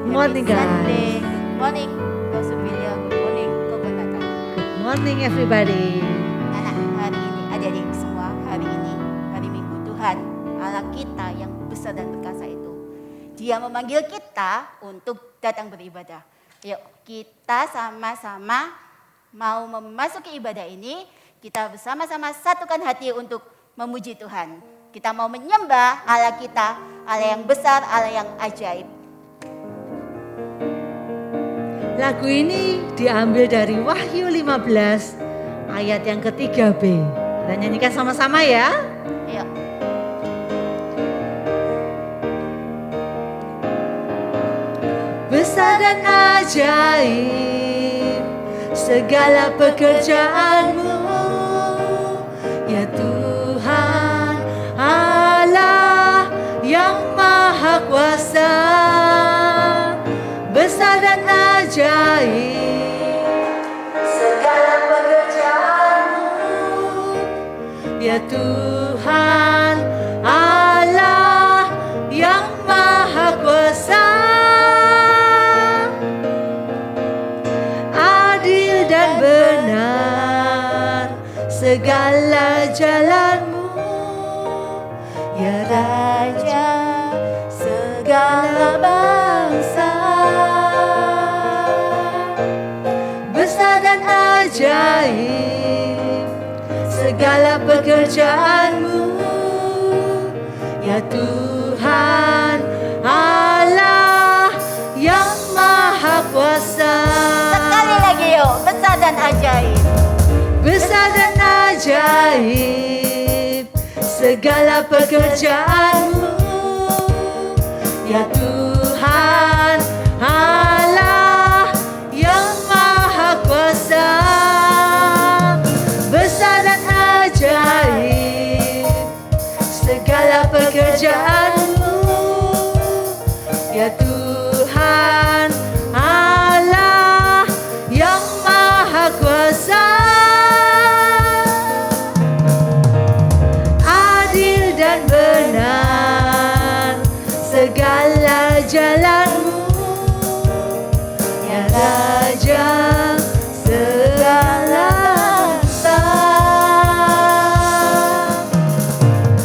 morning, guys. Sunday. Good morning, Dr. William. Good morning, Kokonata. Good morning, everybody. Anak, hari ini, adik-adik semua, hari ini, hari Minggu, Tuhan Allah kita yang besar dan perkasa itu, Dia memanggil kita untuk datang beribadah. Yuk, kita sama-sama mau memasuki ibadah ini, kita bersama-sama satukan hati untuk memuji Tuhan. Kita mau menyembah Allah kita, Allah yang besar, Allah yang ajaib. Lagu ini diambil dari Wahyu 15 ayat yang ke-3b. Kita nyanyikan sama-sama ya. Yuk. Besar dan ajaib segala pekerjaanmu, ya Tuhan Allah yang Maha Kuasa. Besar dan ajaib segala pekerjaanmu, ya Tuhan Allah yang Maha Kuasa. Adil dan benar segala jalanmu, ya Raja segala bangsa. Besar dan ajaib segala pekerjaanmu, ya Tuhan Allah yang Maha Kuasa. Sekali lagi yuk, besar dan ajaib. Besar dan ajaib segala pekerjaanmu, ya Tuhan Allah yang Maha Kuasa. Besar dan ajaib segala pekerjaanmu, ya Tuhan Allah yang Maha Kuasa. Adil dan benar segala jalanmu, ya Raja segala bangsa.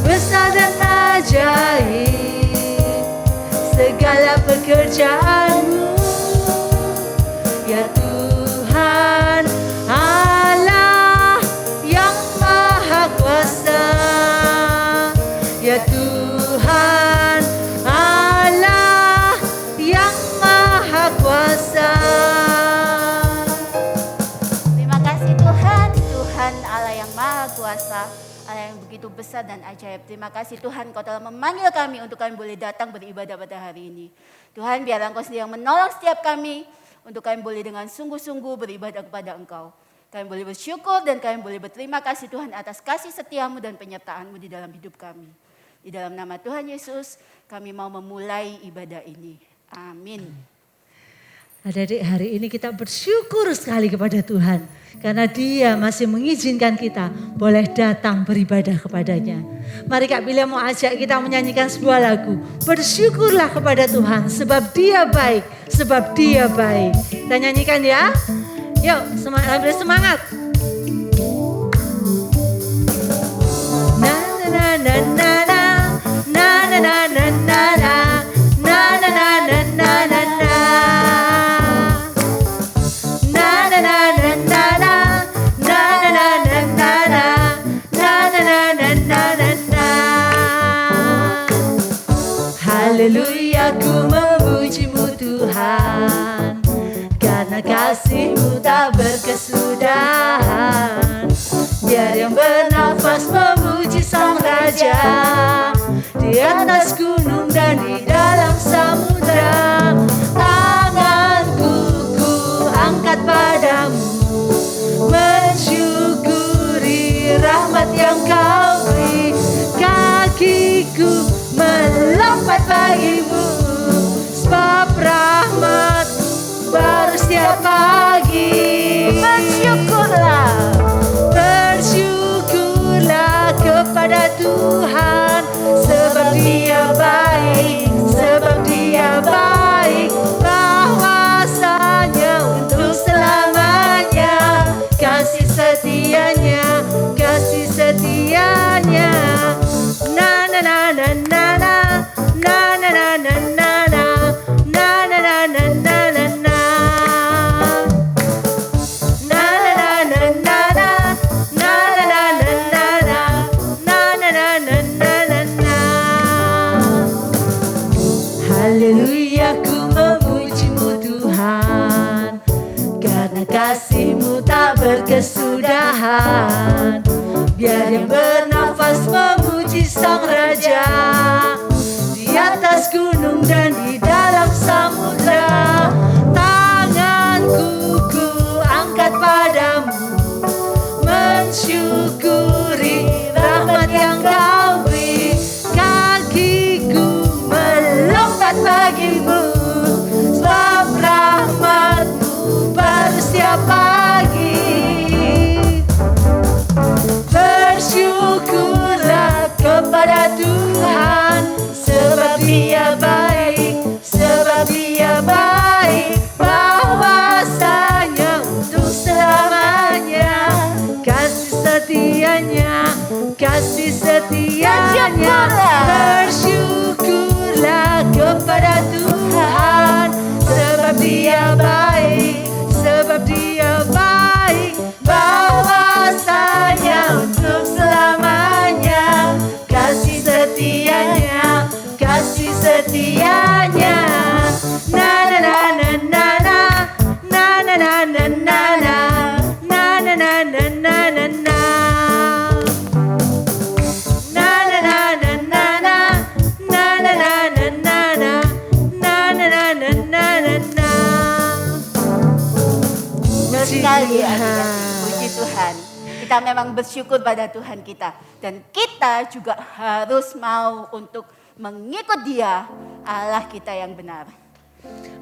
Besar dan ajaib segala pekerjaanmu, ya Tuhan Allah yang Maha Kuasa, ya Tuhan Allah yang Maha Kuasa. Terima kasih Tuhan, Tuhan Allah yang Maha Kuasa, Allah yang begitu besar dan ajaib. Terima kasih Tuhan, Kau telah memanggil kami untuk kami boleh datang beribadah pada hari ini. Tuhan, biarlah Engkau sendiri yang menolong setiap kami untuk kami boleh dengan sungguh-sungguh beribadah kepada Engkau. Kami boleh bersyukur dan kami boleh berterima kasih Tuhan atas kasih setiamu dan penyertaan-Mu di dalam hidup kami. Di dalam nama Tuhan Yesus, kami mau memulai ibadah ini. Amin. Adik-adik, hari ini kita bersyukur sekali kepada Tuhan karena Dia masih mengizinkan kita boleh datang beribadah kepadanya. Mari Kak Bila mau ajak kita menyanyikan sebuah lagu. Bersyukurlah kepada Tuhan sebab Dia baik, sebab Dia baik. Kita nyanyikan ya. Yuk, ambil semangat. Na na na na na na na na na na na na na na na na na. Haleluya, ku memuji-Mu Tuhan, karena kasih-Mu tak berkesudahan. Biar yang bernafas memuji Sang Raja, di atas gunung dan di dalam samudra. Tanganku ku angkat padamu, mensyukuri rahmat yang Kau beri. Kakiku melompat bagimu, sebab rahmat baru setiap pagi. Bersyukurlah, bersyukurlah kepada Tuhan, sebab Dia baik, sebab Dia kasih-Mu tak berkesudahan. Biar yang bernafas memuji Sang Raja, di atas gunung dan di dalam samudra. Tanganku ku angkat padamu, mensyukuri rahmat yang Kau beri. Kakiku melompat bagimu, sebab rahmat-Mu baru setiap pagi. Bersyukurlah kepada Tuhan, sebab Dia baik, sebab Dia baik, bahwasanya untuk selamanya. Kasih setianya, kasih setianya. Bersyukurlah kepada Tuhan, sebab Dia baik, sebab Dia baik, bahwasanya untuk selamanya. Kasih setianya, kasih setianya. Na na na na na na na na na na na na na na na na na na na. Sekali puji Tuhan. Kita memang bersyukur pada Tuhan kita, dan kita juga harus mau untuk mengikut Dia, Allah kita yang benar.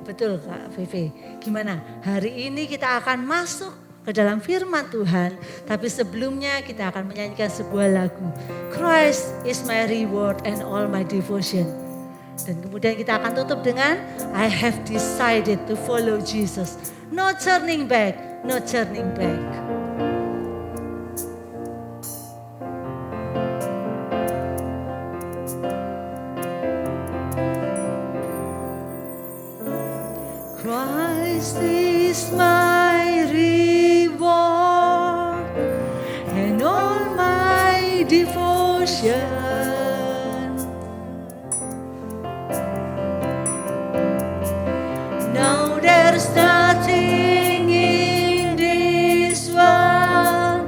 Betul Kak Vivi. Gimana? Hari ini kita akan masuk ke dalam firman Tuhan, tapi sebelumnya kita akan menyanyikan sebuah lagu, Christ is my reward and all my devotion. Dan kemudian kita akan tutup dengan I have decided to follow Jesus. No turning back, no turning back. Christ is my reward and all my devotion. Now there's nothing in this world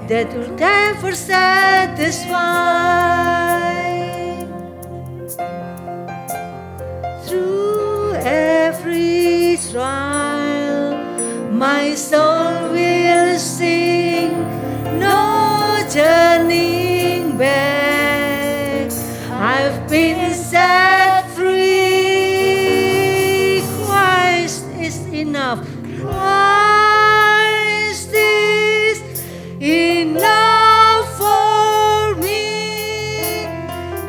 that will never satisfy. Through every trial, my soul will sing, no turning back. I've been set free. Christ is enough. Christ is enough for me.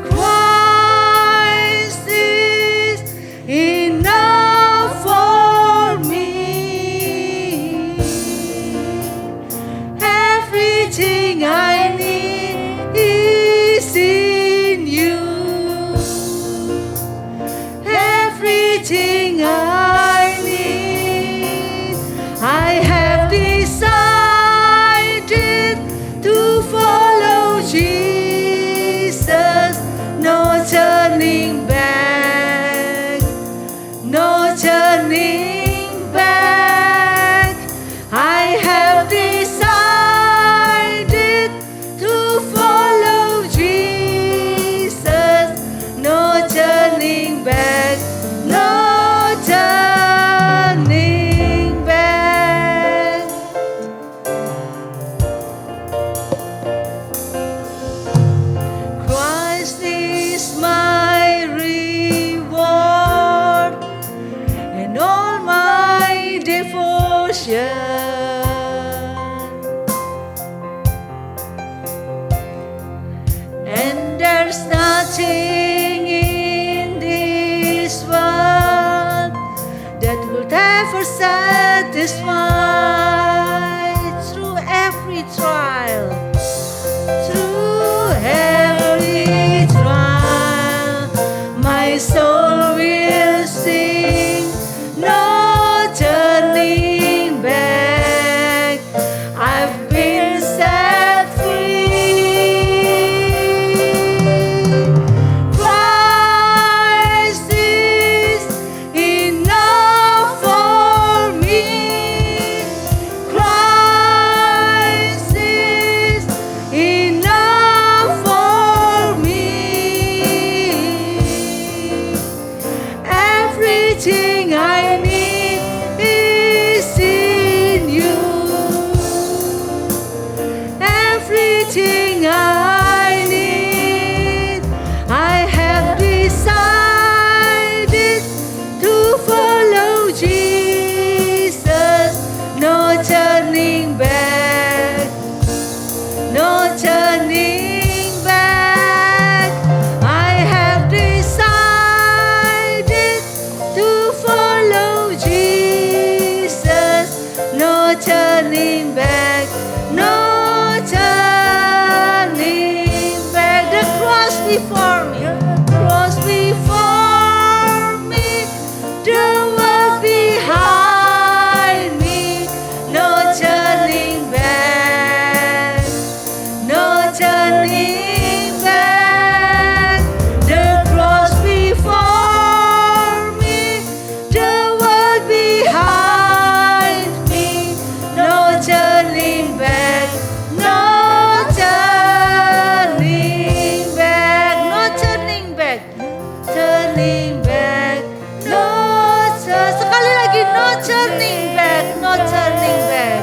Christ is enough for me. Everything I need is in you. Everything I need, I have decided to follow Jesus. No turning back, no turning back. I have decided to follow Jesus. No turning back, no turning back. Christ is my reward and all my devotion. And there's nothing in this world that will ever satisfy. Through every trial, through every trial, my soul will sing, no turning back. I've been set free. Christ is enough for me. turning back, no turning back. The cross before me, cross before me, the world behind me, no turning back, no turning back. The cross before me, the world behind me, no turning back, no turning back, no turning back, turning back, no sekali lagi, no turning back, no turning back,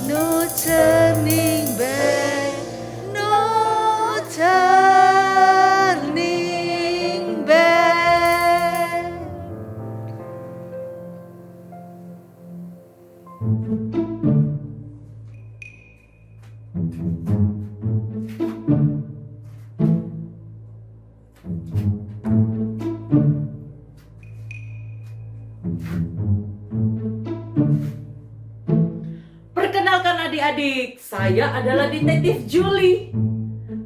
no turning back, no turning back. Perkenalkan adik-adik, saya adalah Detektif Julie.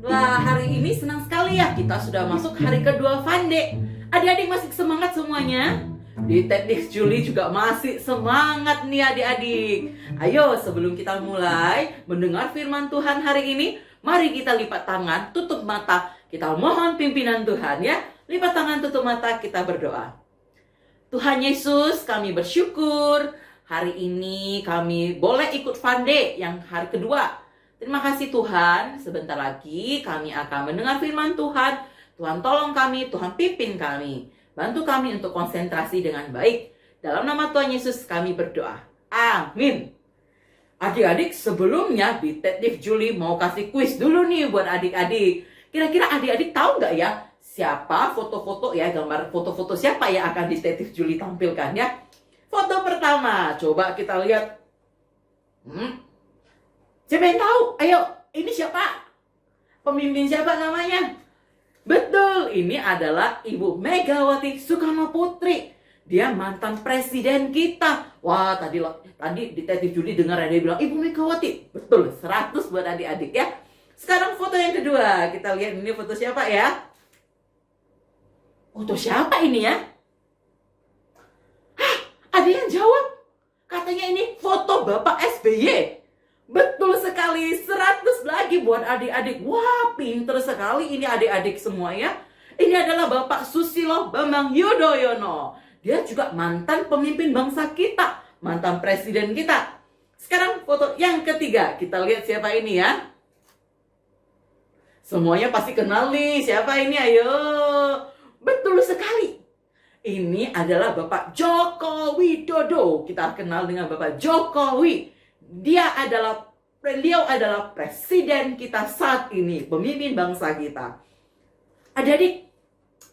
Wah, hari ini senang sekali ya, kita sudah masuk hari kedua Fun Day. Adik-adik masih semangat semuanya? Detektif Julie juga masih semangat nih adik-adik. Ayo, sebelum kita mulai mendengar firman Tuhan hari ini, mari kita lipat tangan, tutup mata. Kita mohon pimpinan Tuhan ya. Lipat tangan, tutup mata, kita berdoa. Tuhan Yesus, kami bersyukur hari ini kami boleh ikut Fun Day yang hari kedua. Terima kasih Tuhan, sebentar lagi kami akan mendengar firman Tuhan. Tuhan tolong kami, Tuhan pimpin kami. Bantu kami untuk konsentrasi dengan baik. Dalam nama Tuhan Yesus kami berdoa. Amin. Adik-adik, sebelumnya Detektif Julie mau kasih kuis dulu nih buat adik-adik. Kira-kira adik-adik tahu nggak ya siapa foto-foto ya, gambar foto-foto siapa yang akan Detektif Julie tampilkan ya? Foto pertama, coba kita lihat. Siapa yang tahu? Ayo, ini siapa? Pemimpin siapa namanya? Betul, ini adalah Ibu Megawati Soekarno Putri. Dia mantan presiden kita. Wah, tadi Detektif Julie dengar ada yang bilang Ibu Megawati. Betul, 100 buat adik-adik ya. Sekarang foto yang kedua. Kita lihat ini foto siapa ya? Foto siapa ini ya? Hah, ada yang jawab. Katanya ini foto Bapak SBY. Betul sekali, 100 lagi buat adik-adik. Wah, pinter sekali ini adik-adik semua ya. Ini adalah Bapak Susilo Bambang Yudhoyono. Dia juga mantan pemimpin bangsa kita, mantan presiden kita. Sekarang foto yang ketiga, kita lihat siapa ini ya. Semuanya pasti kenal nih, siapa ini ayo. Betul sekali. Ini adalah Bapak Joko Widodo. Kita kenal dengan Bapak Jokowi. Beliau adalah presiden kita saat ini, pemimpin bangsa kita. Adik-adik,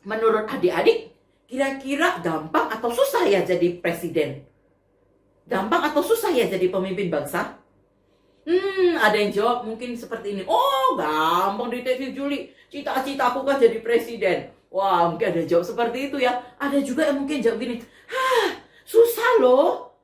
menurut adik-adik, kira-kira gampang atau susah ya jadi presiden? Gampang atau susah ya jadi pemimpin bangsa? Ada yang jawab mungkin seperti ini. Oh, gampang Detektif Julie. Cita-citaku kan jadi presiden. Wah, mungkin ada yang jawab seperti itu ya. Ada juga yang mungkin jawab gini. Susah loh.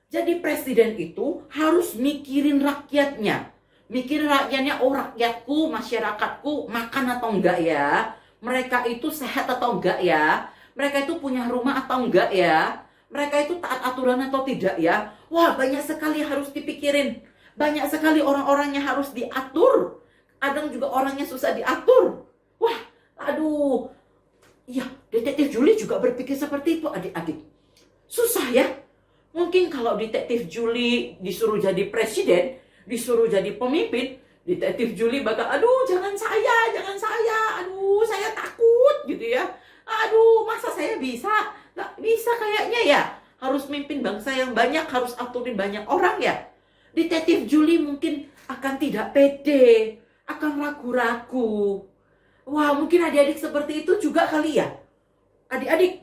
Jadi presiden itu harus mikirin rakyatnya. Mikirin rakyatnya, oh rakyatku, masyarakatku makan atau enggak ya? Mereka itu sehat atau enggak ya? Mereka itu punya rumah atau enggak ya? Mereka itu taat aturan atau tidak ya? Wah, banyak sekali harus dipikirin. Banyak sekali orang-orangnya harus diatur. Kadang juga orangnya susah diatur. Wah, aduh. Ya, Detektif Julie juga berpikir seperti itu adik-adik. Susah ya? Mungkin kalau Detektif Julie disuruh jadi presiden, disuruh jadi pemimpin, Detektif Julie bakal, aduh jangan saya, aduh saya takut gitu ya. Aduh masa saya bisa? Gak bisa kayaknya ya. Harus mimpin bangsa yang banyak, harus aturin banyak orang ya. Detektif Julie mungkin akan tidak pede, akan ragu-ragu. Wah, mungkin adik-adik seperti itu juga kali ya. Adik-adik,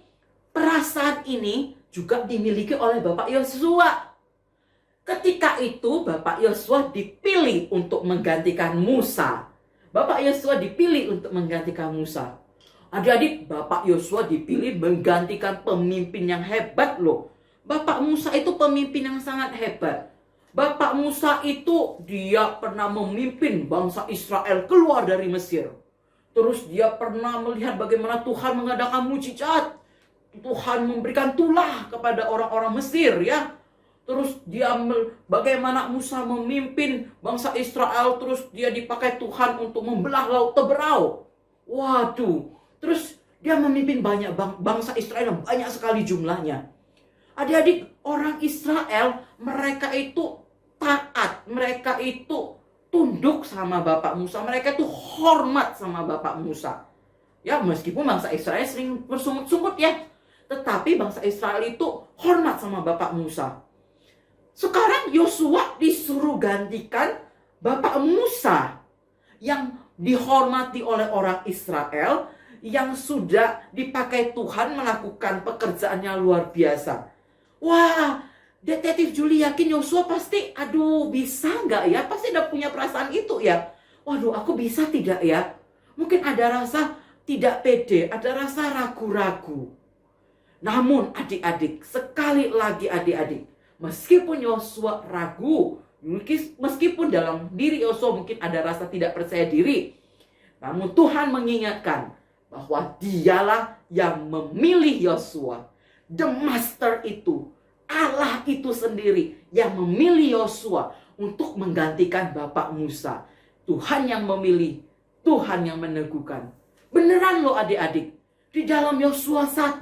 perasaan ini juga dimiliki oleh Bapak Yosua. Ketika itu Bapak Yosua dipilih untuk menggantikan Musa. Bapak Yosua dipilih untuk menggantikan Musa. Adik-adik, Bapak Yosua dipilih menggantikan pemimpin yang hebat loh. Bapak Musa itu pemimpin yang sangat hebat. Bapak Musa itu dia pernah memimpin bangsa Israel keluar dari Mesir. Terus dia pernah melihat bagaimana Tuhan mengadakan mujizat. Tuhan memberikan tulah kepada orang-orang Mesir ya. Terus bagaimana Musa memimpin bangsa Israel, terus dia dipakai Tuhan untuk membelah laut Teberau. Waduh, terus dia memimpin banyak bangsa Israel yang banyak sekali jumlahnya. Adik-adik, orang Israel mereka itu taat, mereka itu tunduk sama Bapak Musa, mereka itu hormat sama Bapak Musa. Ya, meskipun bangsa Israel sering bersungut-sungut ya, tetapi bangsa Israel itu hormat sama Bapak Musa. Sekarang Yosua disuruh gantikan Bapak Musa yang dihormati oleh orang Israel, yang sudah dipakai Tuhan melakukan pekerjaannya luar biasa. Wah, Detektif Julie yakin Yosua pasti, aduh bisa nggak ya? Pasti udah punya perasaan itu ya. Waduh, aku bisa tidak ya? Mungkin ada rasa tidak pede, ada rasa ragu-ragu. Namun adik-adik, sekali lagi adik-adik, meskipun Yosua ragu, meskipun dalam diri Yosua mungkin ada rasa tidak percaya diri, namun Tuhan mengingatkan bahwa dialah yang memilih Yosua. The Master itu, Allah itu sendiri yang memilih Yosua untuk menggantikan Bapak Musa. Tuhan yang memilih, Tuhan yang meneguhkan. Beneran loh adik-adik. Di dalam Yosua 1,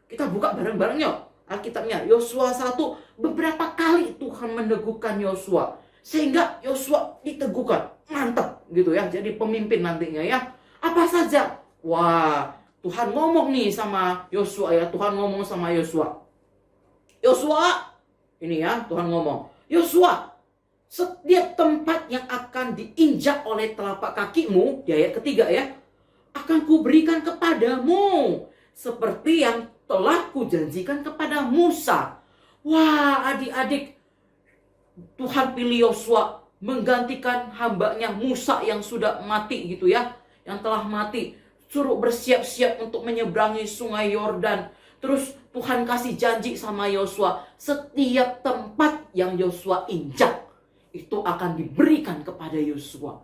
kita buka bareng-bareng yuk Alkitabnya. Yosua 1, beberapa kali Tuhan meneguhkan Yosua. Sehingga Yosua diteguhkan. Mantap gitu ya, jadi pemimpin nantinya ya. Apa saja? Wah, Tuhan ngomong nih sama Yosua ya. Tuhan ngomong sama Yosua. Yosua, ini ya Tuhan ngomong. Yosua, setiap tempat yang akan diinjak oleh telapak kakimu, di ayat ketiga ya, akan kuberikan kepadamu. Seperti yang telah kujanjikan kepada Musa. Wah adik-adik, Tuhan pilih Yosua menggantikan hambanya Musa yang sudah mati gitu ya. Yang telah mati. Suruh bersiap-siap untuk menyeberangi sungai Yordan. Terus Tuhan kasih janji sama Yosua, setiap tempat yang Yosua injak, itu akan diberikan kepada Yosua.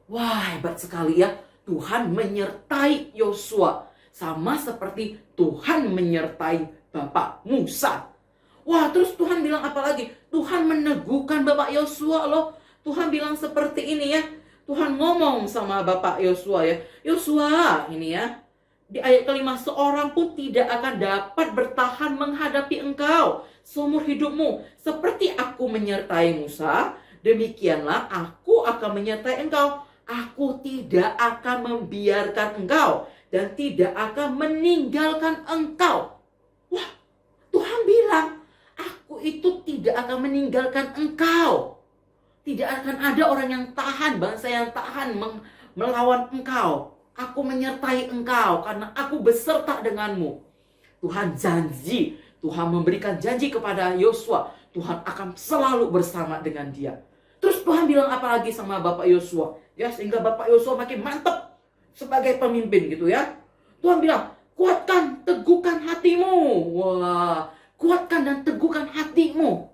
Wah, hebat sekali ya. Tuhan menyertai Yosua. Sama seperti Tuhan menyertai Bapak Musa. Wah, terus Tuhan bilang apa lagi? Tuhan meneguhkan Bapak Yosua loh. Tuhan bilang seperti ini ya. Tuhan ngomong sama Bapak Yosua ya. Yosua, ini ya. Di ayat kelima, seorang pun tidak akan dapat bertahan menghadapi engkau seumur hidupmu. Seperti aku menyertai Musa, demikianlah aku akan menyertai engkau. Aku tidak akan membiarkan engkau dan tidak akan meninggalkan engkau. Wah, Tuhan bilang, aku itu tidak akan meninggalkan engkau. Tidak akan ada orang yang tahan, bangsa yang tahan melawan engkau. Aku menyertai engkau karena aku beserta denganmu. Tuhan janji, Tuhan memberikan janji kepada Yosua. Tuhan akan selalu bersama dengan dia. Terus Tuhan bilang apa lagi sama Bapak Yosua? Ya, sehingga Bapak Yosua makin mantap sebagai pemimpin gitu ya. Tuhan bilang, kuatkan, teguhkan hatimu. Wah, kuatkan dan teguhkan hatimu.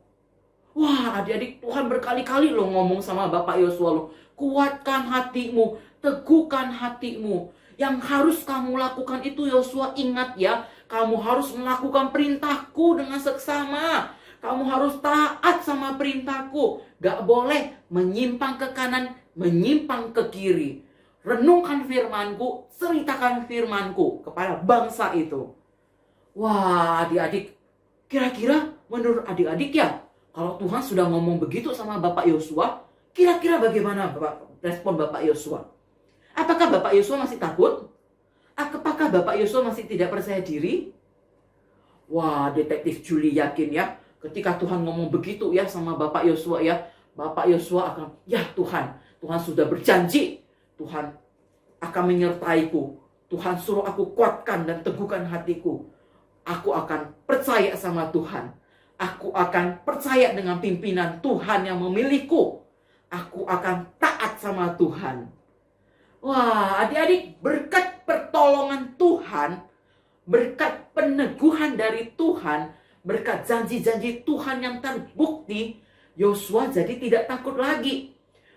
Wah, adik-adik, Tuhan berkali-kali loh ngomong sama Bapak Yosua loh. Kuatkan hatimu, teguhkan hatimu. Yang harus kamu lakukan itu Yosua, ingat ya. Kamu harus melakukan perintahku dengan seksama. Kamu harus taat sama perintahku. Gak boleh menyimpang ke kanan, menyimpang ke kiri. Renungkan firmanku, ceritakan firmanku kepada bangsa itu. Wah, adik-adik, kira-kira menurut adik-adik ya, kalau Tuhan sudah ngomong begitu sama Bapak Yosua, kira-kira bagaimana respon Bapak Yosua? Apakah Bapak Yosua masih takut? Apakah Bapak Yosua masih tidak percaya diri? Wah, Detektif Julie yakin ya, ketika Tuhan ngomong begitu ya sama Bapak Yosua ya, Bapak Yosua akan, ya Tuhan sudah berjanji, Tuhan akan menyertaiku. Tuhan suruh aku kuatkan dan teguhkan hatiku. Aku akan percaya sama Tuhan. Aku akan percaya dengan pimpinan Tuhan yang memilihku. Aku akan taat sama Tuhan. Wah, adik-adik, berkat pertolongan Tuhan, berkat peneguhan dari Tuhan, berkat janji-janji Tuhan yang terbukti, Yosua jadi tidak takut lagi.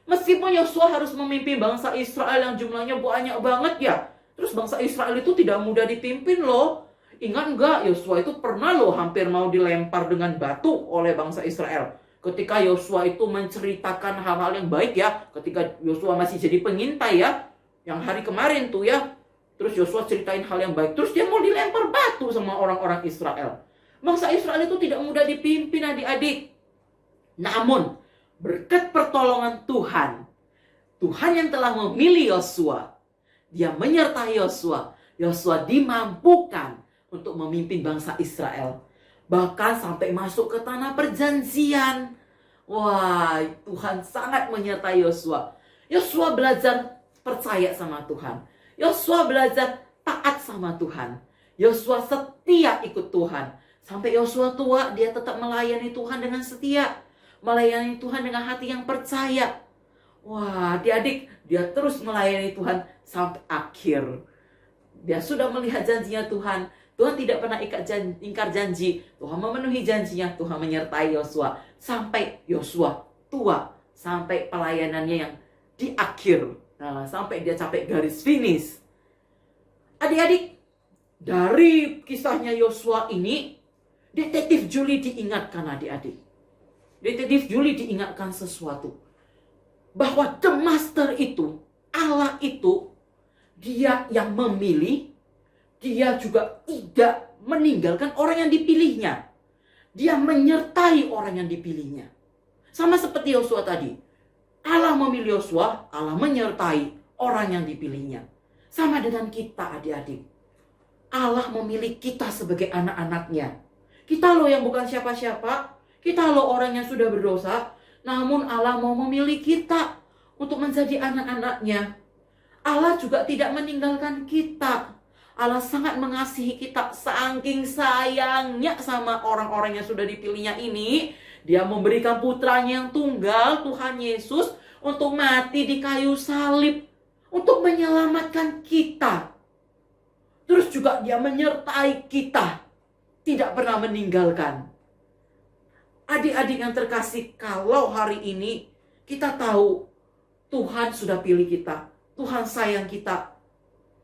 Meskipun Yosua harus memimpin bangsa Israel yang jumlahnya banyak banget ya. Terus bangsa Israel itu tidak mudah dipimpin loh. Ingat nggak, Yosua itu pernah loh hampir mau dilempar dengan batu oleh bangsa Israel. Ketika Yosua itu menceritakan hal-hal yang baik ya. Ketika Yosua masih jadi pengintai ya. Yang hari kemarin tuh ya. Terus Yosua ceritain hal yang baik. Terus dia mau dilempar batu sama orang-orang Israel. Bangsa Israel itu tidak mudah dipimpin adik-adik. Namun, berkat pertolongan Tuhan, Tuhan yang telah memilih Yosua, dia menyertai Yosua. Yosua dimampukan untuk memimpin bangsa Israel. Bahkan sampai masuk ke tanah perjanjian. Wah, Tuhan sangat menyertai Yosua. Yosua belajar percaya sama Tuhan. Yosua belajar taat sama Tuhan. Yosua setia ikut Tuhan. Sampai Yosua tua, dia tetap melayani Tuhan dengan setia. Melayani Tuhan dengan hati yang percaya. Wah, adik-adik, dia terus melayani Tuhan sampai akhir. Dia sudah melihat janjinya Tuhan. Tuhan tidak pernah ingkar janji. Tuhan memenuhi janjinya. Tuhan menyertai Yosua. Sampai Yosua tua. Sampai pelayanannya yang di akhir. Nah, sampai dia capai garis finish. Adik-adik, dari kisahnya Yosua ini, Detektif Julie diingatkan adik-adik. Detektif Julie diingatkan sesuatu. Bahwa The Master itu, Allah itu, dia yang memilih, dia juga tidak meninggalkan orang yang dipilihnya. Dia menyertai orang yang dipilihnya. Sama seperti Yosua tadi. Allah memilih Yosua, Allah menyertai orang yang dipilihnya. Sama dengan kita adik-adik. Allah memilih kita sebagai anak-anaknya. Kita loh yang bukan siapa-siapa. Kita loh orang yang sudah berdosa. Namun Allah mau memilih kita untuk menjadi anak-anaknya. Allah juga tidak meninggalkan kita. Allah sangat mengasihi kita. Saking sayangnya sama orang-orang yang sudah dipilihnya ini. Dia memberikan putranya yang tunggal, Tuhan Yesus, untuk mati di kayu salib. Untuk menyelamatkan kita. Terus juga dia menyertai kita. Tidak pernah meninggalkan. Adik-adik yang terkasih, kalau hari ini kita tahu Tuhan sudah pilih kita. Tuhan sayang kita.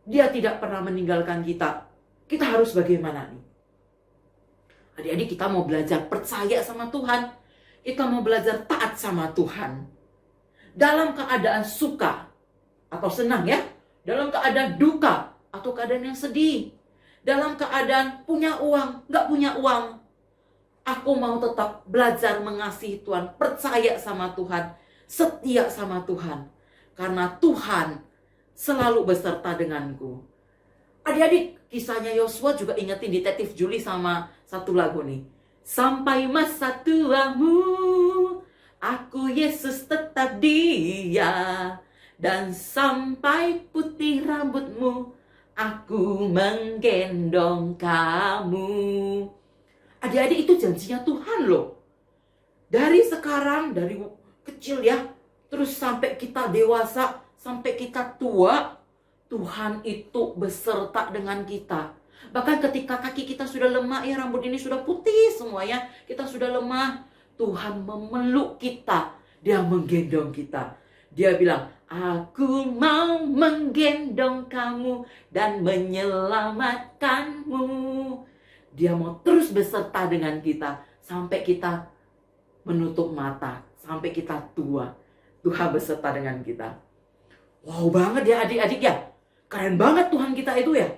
Dia tidak pernah meninggalkan kita. Kita harus bagaimana nih? Adik-adik, kita mau belajar percaya sama Tuhan. Kita mau belajar taat sama Tuhan. Dalam keadaan suka atau senang ya. Dalam keadaan duka atau keadaan yang sedih. Dalam keadaan punya uang, nggak punya uang. Aku mau tetap belajar mengasihi Tuhan, percaya sama Tuhan, setia sama Tuhan. Karena Tuhan selalu beserta denganku. Adik-adik, kisahnya Yosua juga ingetin Detektif Julie sama satu lagu nih. Sampai masa tuamu, aku Yesus tetap dia. Dan sampai putih rambutmu, aku menggendong kamu. Adik-adik, itu janjinya Tuhan loh. Dari sekarang, dari kecil ya, terus sampai kita dewasa, sampai kita tua, Tuhan itu beserta dengan kita. Bahkan ketika kaki kita sudah lemah, ya rambut ini sudah putih semua ya, kita sudah lemah, Tuhan memeluk kita. Dia menggendong kita. Dia bilang, aku mau menggendong kamu dan menyelamatkanmu. Dia mau terus beserta dengan kita sampai kita menutup mata, sampai kita tua. Tuhan beserta dengan kita. Wow banget ya adik-adik ya. Keren banget Tuhan kita itu ya.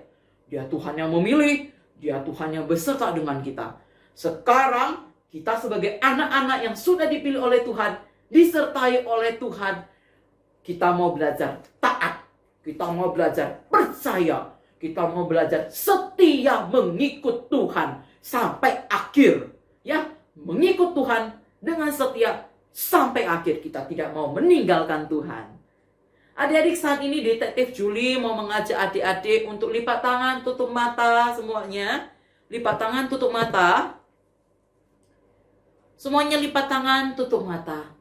Dia Tuhan yang memilih, dia Tuhan yang beserta dengan kita. Sekarang kita sebagai anak-anak yang sudah dipilih oleh Tuhan, disertai oleh Tuhan, kita mau belajar taat, kita mau belajar percaya. Kita mau belajar setia mengikut Tuhan sampai akhir. Ya, mengikut Tuhan dengan setia sampai akhir. Kita tidak mau meninggalkan Tuhan. Adik-adik, saat ini Detektif Julie mau mengajak adik-adik untuk lipat tangan, tutup mata semuanya. Lipat tangan, tutup mata. Semuanya lipat tangan, tutup mata.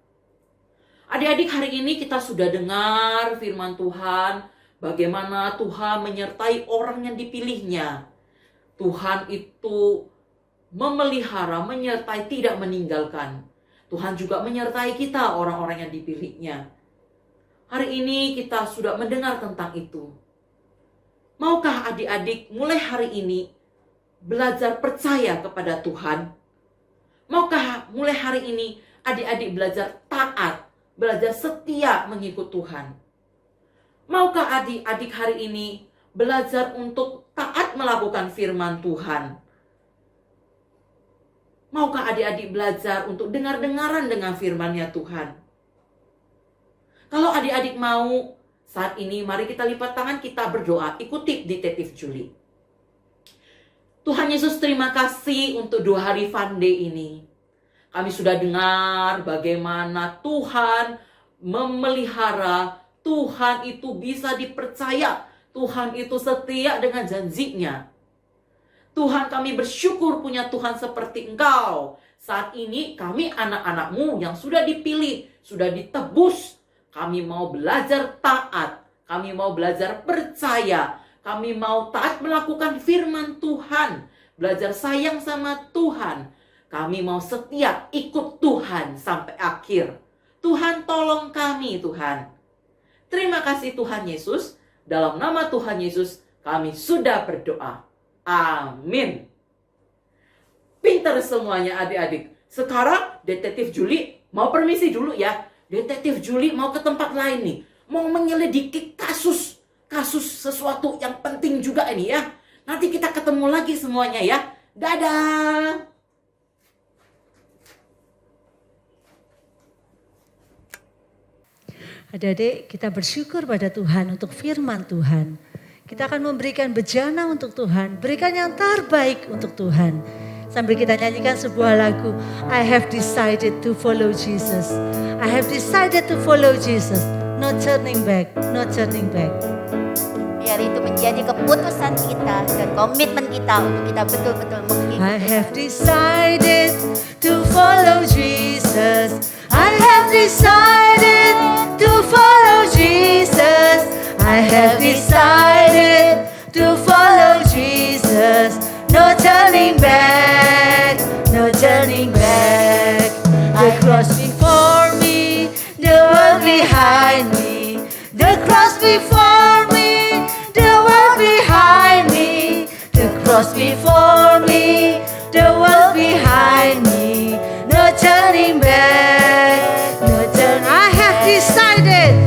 Adik-adik, hari ini kita sudah dengar firman Tuhan. Bagaimana Tuhan menyertai orang yang dipilihnya. Tuhan itu memelihara, menyertai, tidak meninggalkan. Tuhan juga menyertai kita, orang-orang yang dipilihnya. Hari ini kita sudah mendengar tentang itu. Maukah adik-adik mulai hari ini belajar percaya kepada Tuhan? Maukah mulai hari ini adik-adik belajar taat, belajar setia mengikut Tuhan? Maukah adik-adik hari ini belajar untuk taat melakukan firman Tuhan? Maukah adik-adik belajar untuk dengar-dengaran dengan firman-Nya Tuhan? Kalau adik-adik mau, saat ini mari kita lipat tangan, kita berdoa. Ikuti Detektif Julie. Tuhan Yesus, terima kasih untuk 2 hari Fun Day ini. Kami sudah dengar bagaimana Tuhan memelihara, Tuhan itu bisa dipercaya, Tuhan itu setia dengan janjinya. Tuhan, kami bersyukur punya Tuhan seperti Engkau. Saat ini kami anak-anak-Mu yang sudah dipilih, sudah ditebus. Kami mau belajar taat, kami mau belajar percaya, kami mau taat melakukan firman Tuhan, belajar sayang sama Tuhan. Kami mau setia ikut Tuhan sampai akhir. Tuhan, tolong kami, Tuhan. Terima kasih Tuhan Yesus. Dalam nama Tuhan Yesus kami sudah berdoa. Amin. Pintar semuanya adik-adik. Sekarang Detektif Julie mau permisi dulu ya. Detektif Julie mau ke tempat lain nih. Mau menyelidiki kasus sesuatu yang penting juga ini ya. Nanti kita ketemu lagi semuanya ya. Dadah. Adik-adik, kita bersyukur pada Tuhan untuk firman Tuhan. Kita akan memberikan bejana untuk Tuhan, berikan yang terbaik untuk Tuhan. Sambil kita nyanyikan sebuah lagu, I have decided to follow Jesus. I have decided to follow Jesus. No turning back, no turning back. Biar itu menjadi keputusan kita dan komitmen kita untuk kita betul-betul mengikuti. I have decided to follow Jesus. I have decided to follow Jesus. I have decided to follow Jesus. No turning back, no turning back. The cross before me, the world behind me. The cross before me, the world behind me. The cross before me, the world behind me. No turning back, no turn. I have decided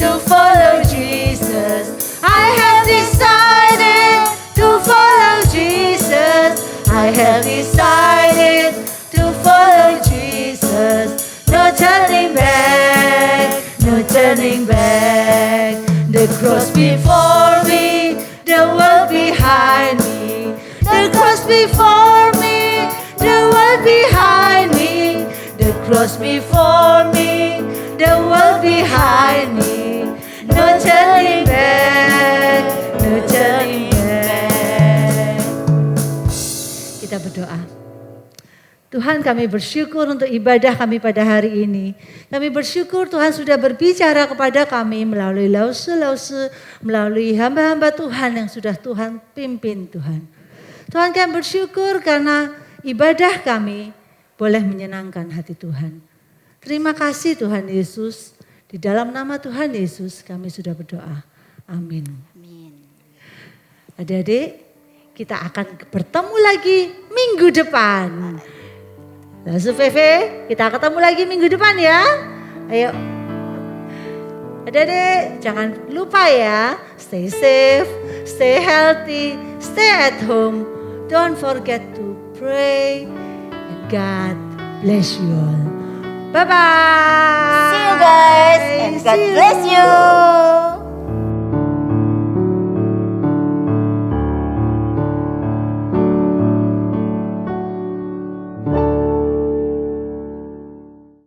to follow Jesus. I have decided to follow Jesus. I have decided to follow Jesus. No turning back, no turning back. The cross before me, the world behind me. The cross before me, the world behind me. The cross before me, the world behind me. No turning back, no turning back. Kita berdoa. Tuhan, kami bersyukur untuk ibadah kami pada hari ini. Kami bersyukur Tuhan sudah berbicara kepada kami melalui lause-lause, melalui hamba-hamba Tuhan yang sudah Tuhan pimpin Tuhan. Tuhan, kami bersyukur karena ibadah kami boleh menyenangkan hati Tuhan. Terima kasih Tuhan Yesus. Di dalam nama Tuhan Yesus kami sudah berdoa. Amin. Amin. Adik-adik, kita akan bertemu lagi minggu depan. Langsung VV, kita ketemu lagi minggu depan ya. Ayo. Adik-adik, jangan lupa ya. Stay safe, stay healthy, stay at home. Don't forget to pray. And God bless you all. Bye-bye. See you guys and God bless you.